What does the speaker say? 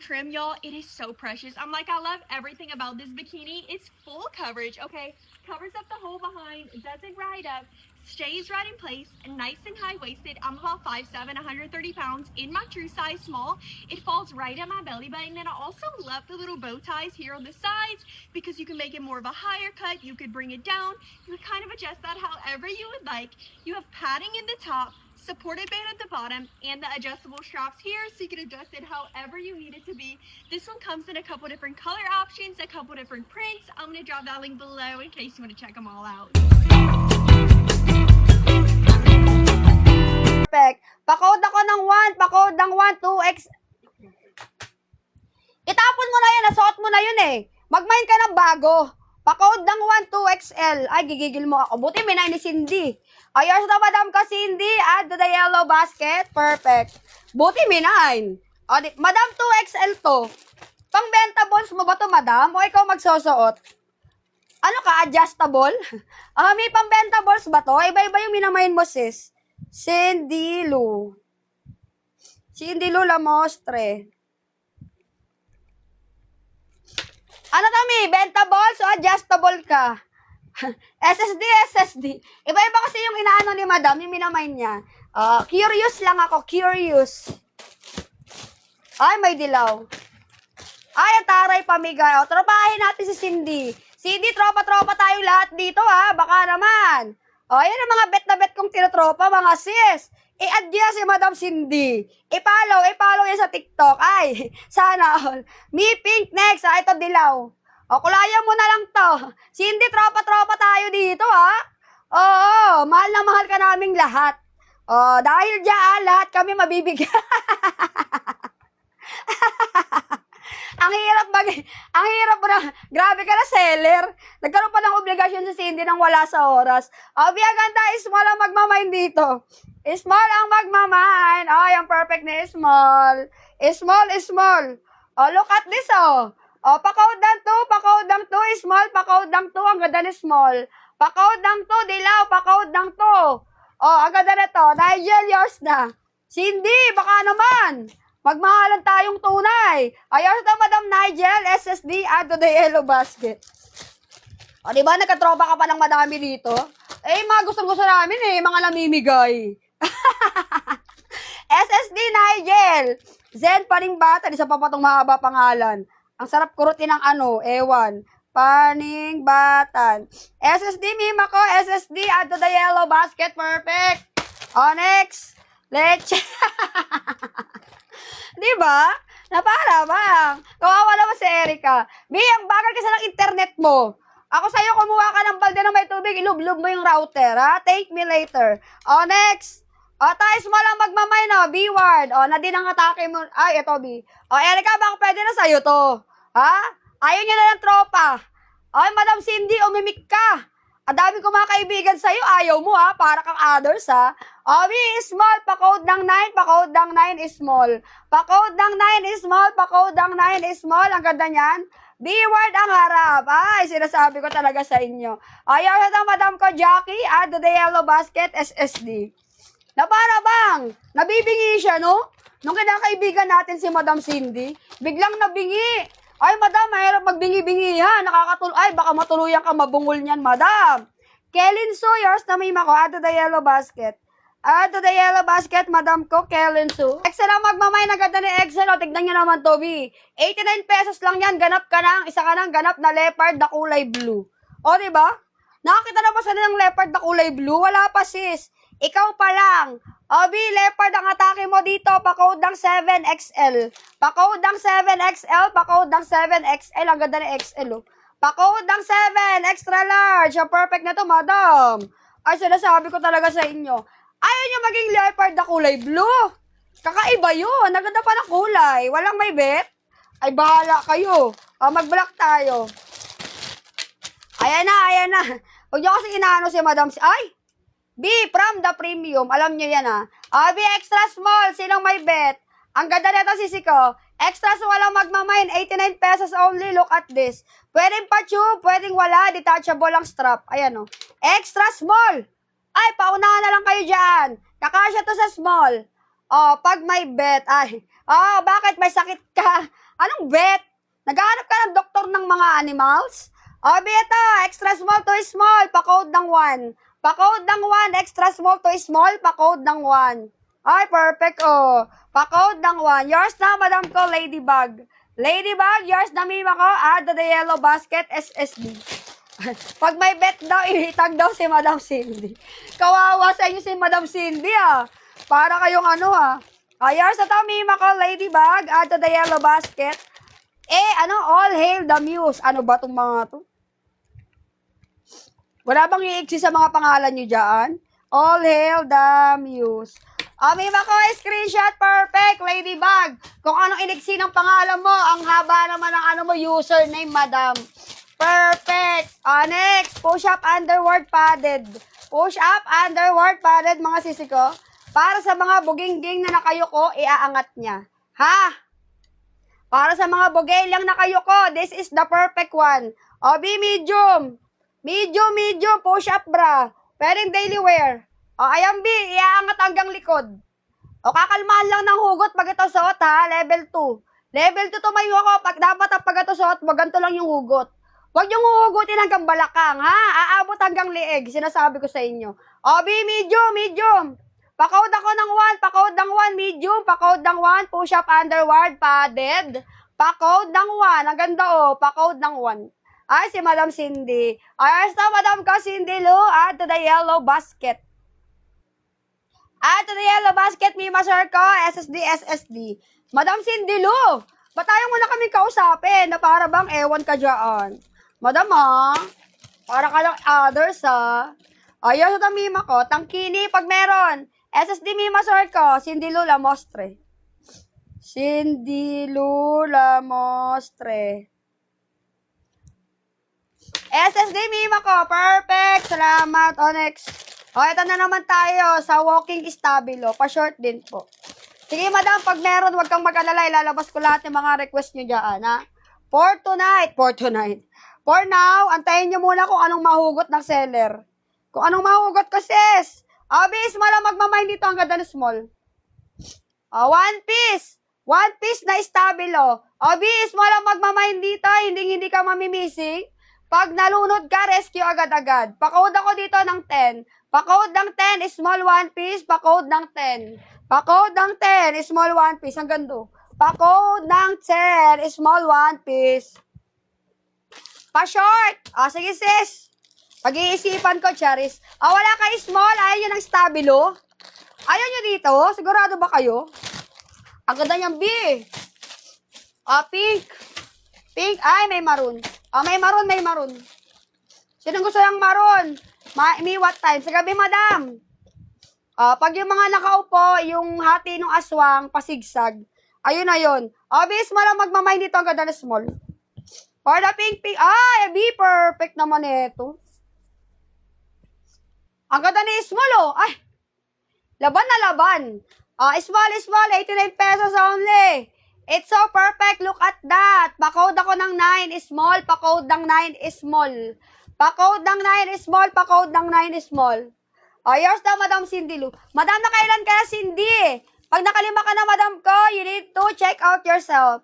trim, y'all. It is so precious. I love everything about this bikini. It's full coverage, okay? Covers up the whole behind, doesn't ride up, stays right in place, nice and high-waisted. I'm about 5'7", 130 pounds in my true size small. It falls right at my belly button, and I also love the little bow ties here on the sides because you can make it more of a higher cut. You could bring it down. You could kind of adjust that however you would like. You have padding in the top, supported band at the bottom, and the adjustable straps here so you can adjust it however you need it to be. This one comes in a couple different color options, a couple different prints. I'm going to drop that link below in case you want to check them all out. Perfect. Pa-code ako ng 1, pa-code ng 1, 2x. Itapon mo na yan, nasuot mo na yun eh. Mag-mine ka ng bago. Pa-code ng 1, 2XL. Ay, gigigil mo ako. Buti minay ni Cindy. Ayos na madam ka, Cindy. Add to the yellow basket. Perfect. Buti minay. O, madam, 2XL to. Pang-benta balls mo ba to, madam? O ikaw magsusuot? Ano ka, adjustable? May pang-benta balls ba to? Iba-iba yung minamain mo, sis. Cindy Lou. Cindy Lou Lamostre. Ano kami? Benta balls o adjustable ka? SSD. Iba-iba kasi yung inaano ni madam, yung minamain niya. Curious lang ako, curious. Ay, may dilaw. Ay, ang taray pamigay. O, tropahin natin si Cindy. Cindy, tropa-tropa tayo lahat dito ha. Baka naman. O, yan ang mga bet na bet kong tinotropa, mga sis. I-add niya si Madam Cindy. I-follow yan sa TikTok. Ay, sana all. Me pink next. Ito dilaw. O, kulayan mo na lang to. Cindy, tropa-tropa tayo dito ha. Oo, mahal na mahal ka naming lahat. O, dahil diyan, lahat kami mabibigyan. Ang hirap na, grabe ka na seller. Nagkaroon pa ng obligasyon si Cindy nang wala sa oras. Biaganda, small ang magmamain dito. Small ang magmamain. Yung perfect na small. Small. Look at this, pa-code ng 2, small, pa-code ng 2, ang ganda ni small. Pa-code ng 2, dilaw, pa-code ng 2. Ang ganda na to. Nigel, yours na. Cindy, baka naman. Magmahalan tayong tunay. Ayos na, Madam Nigel, SSD, add to the yellow basket. Diba, nagkatropa ka pa ng madami dito? Mga gustong-gusto namin mga namimigay. SSD Nigel. Zen Paningbatan, isa pa itong mahaba pangalan. Ang sarap kurutin ng ewan. Paningbatan. SSD Mima ko, SSD, add to the yellow basket, perfect. Next. Let's diba? Para bang. Kawawa naman si Erica. Ang bagal kasi ng internet mo. Ako sa'yo, kumuha ka ng balde na may tubig, ilub-lub mo yung router, ha? Thank me later. Next. Tayo small lang magmamay, no? B-word. Nadine ang atake mo. Ay, ito, B. Erica, baka pwede na sa'yo to. Ha? Ayaw niya na ng tropa. Madam Cindy, umimik ka. Ang dami ko mga kaibigan sa'yo, ayaw mo ha, para kang others ha. B, small, pa-code ng 9, pa-code ng 9 is small. Pa-code ng 9 is small, pa-code ng 9 is small. Ang ganda niyan. B-word ang harap. Ay, sinasabi ko talaga sa inyo. Ayaw na madam ko, Jackie, add to the yellow basket, SSD. Para bang, nabibingi siya, no? Nung kinakaibigan natin si Madam Cindy, biglang nabingi. Ay, madam, mahirap magbingi-bingi ha. Ay, baka matuluyan ka mabungol niyan, madam. Kellen Su, yours na may mako. Add to the yellow basket. Add to the yellow basket, madam ko, Kellen Su. Excel ang magmamay na ganda ni Excel. Tignan nyo naman, Toby. 89 pesos lang yan. Ganap ka ng, isa ka ng ganap na leopard na kulay blue. Diba? Nakakita na ba sa ng leopard na kulay blue? Wala pa, sis. Ikaw pa lang. Leopard ang atake mo dito. Pa-code ng 7XL. Pa-code ng 7XL. Pa-code ng 7XL. Ang ganda ng XL, Pa-code ng 7. Extra large. Perfect na to, madam. Ay, sinasabi ko talaga sa inyo. Ayaw nyo maging leopard na kulay blue. Kakaiba yun. Naganda pa ng kulay. Walang may bet. Ay, bahala kayo. Mag-block tayo. Ayan na. Huwag nyo kasi inaano si madam. Ay! B, from the premium. Alam nyo yan, B, extra small. Sinong may bet? Ang ganda nito, sisi ko. Extra small lang magmamain. 89 pesos only. Look at this. Pwedeng pa-tube, pwedeng wala. Detachable ang strap. Ayan, Extra small. Ay, paunahan na lang kayo dyan. Kakasya to sa small. Pag may bet. Ay, bakit may sakit ka? Anong vet? Naghahanap ka ng doktor ng mga animals? O, ito, extra small to small, pa-code ng 1. Pa-code ng 1, extra small to small, pa-code ng 1. Ay, perfect, oh. Pa-code ng 1. Yours na, madam ko, Ladybug. Ladybug, yours na, mima ko, add to the yellow basket, SSD. Pag may bet daw, ihitag daw si Madam Cindy. Kawawa sa inyo si Madam Cindy, ah. Para kayong ano, ah. Yours na to, mima ko, Ladybug, add to the yellow basket. All hail the muse. Ano ba itong mga to? Wala bang iiksi sa mga pangalan nyo dyan? All hail the muse. Mima ko, screenshot, perfect, Ladybug. Kung anong iniksi ng pangalan mo, ang haba naman ng username, madam. Perfect. Next, push up underward padded. Push up underward padded, mga sisi ko. Para sa mga bugingging na nakayuko, iaangat niya. Ha? Para sa mga bugelyang nakayuko, this is the perfect one. B, medium. Medium, push up bra. Pwedeng daily wear. Ayan B, iaangat hanggang likod. Kakalmahan lang ng hugot pag ito suot ha, level 2. Level 2 tumayo ako, dapat pag ito suot, ganito lang yung hugot. Huwag yung huhugutin hanggang balakang ha, aabot hanggang lieg, sinasabi ko sa inyo. B, medium. Pa-code ako ng 1, pa-code ng 1, medium, pa-code ng 1, push up underward, padded. Pa-code ng 1, ang ganda pa-code ng 1. Ay, si Madam Cindy. Ayos na, Madam ko, Cindy Lou, add to the yellow basket. Add to the yellow basket, Mima Sir ko, SSD. Madam Cindy Lou, ba't tayo muna kami kausapin na para bang ewan ka dyan? Madam para ka lang others Ayos na, Mima ko, tangkini pag meron. SSD Mima Sir ko, Cindy Lou Lamostre. Cindy Lou Lamostre. SSD Mima ko, perfect. Salamat. Next. Ito na naman tayo sa walking stabilo. Pa-short din po. Sige, madam, pag meron, huwag kang mag-alala. Ilalabas ko lahat ng mga request nyo dyan, ha? For tonight. For now, antayin nyo muna kung anong mahugot ng seller. Kung anong mahugot ko, sis. Bis, malang magmamind dito ang ganda na small. One piece. One piece na stabilo. Bis, malang magmamind dito. Hindi ka mamimising. Pag nalunod ka, rescue agad-agad. Pa-code ako dito ng 10. Pa-code ng 10, small one piece. Pa-code ng 10. Pa-code ng 10, small one piece. Ang gando. Pa-code ng 10, small one piece. Pa-short. Sige sis. Pag-iisipan ko, Charis. Wala kayo small. Ayaw nyo ng stabilo. Ayaw nyo dito. Sigurado ba kayo? Ang ganda niyang B. Pink. Pink. Ay, may maroon. May maroon. Sinong gusto ng maroon? Me what time? Sa gabi, madam. Pag yung mga nakaupo, yung hati ng aswang, pasigsag. Ayun na yun. Bis mo lang magmamay dito ang ganda na small. For the pink. Ay, B, perfect naman ito. Ang ganda ni small, Ay, laban na laban. Small, 89 pesos only. It's so perfect. Look at that. Pa-code ako ng 9 small. Pa-code ng 9 small. Pa-code ng 9 small. Pa-code ng 9 small. Yours na, Madam Cindy Lou. Madam, na kailan ka na, Cindy? Pag nakalima ka na, Madam ko, you need to check out yourself.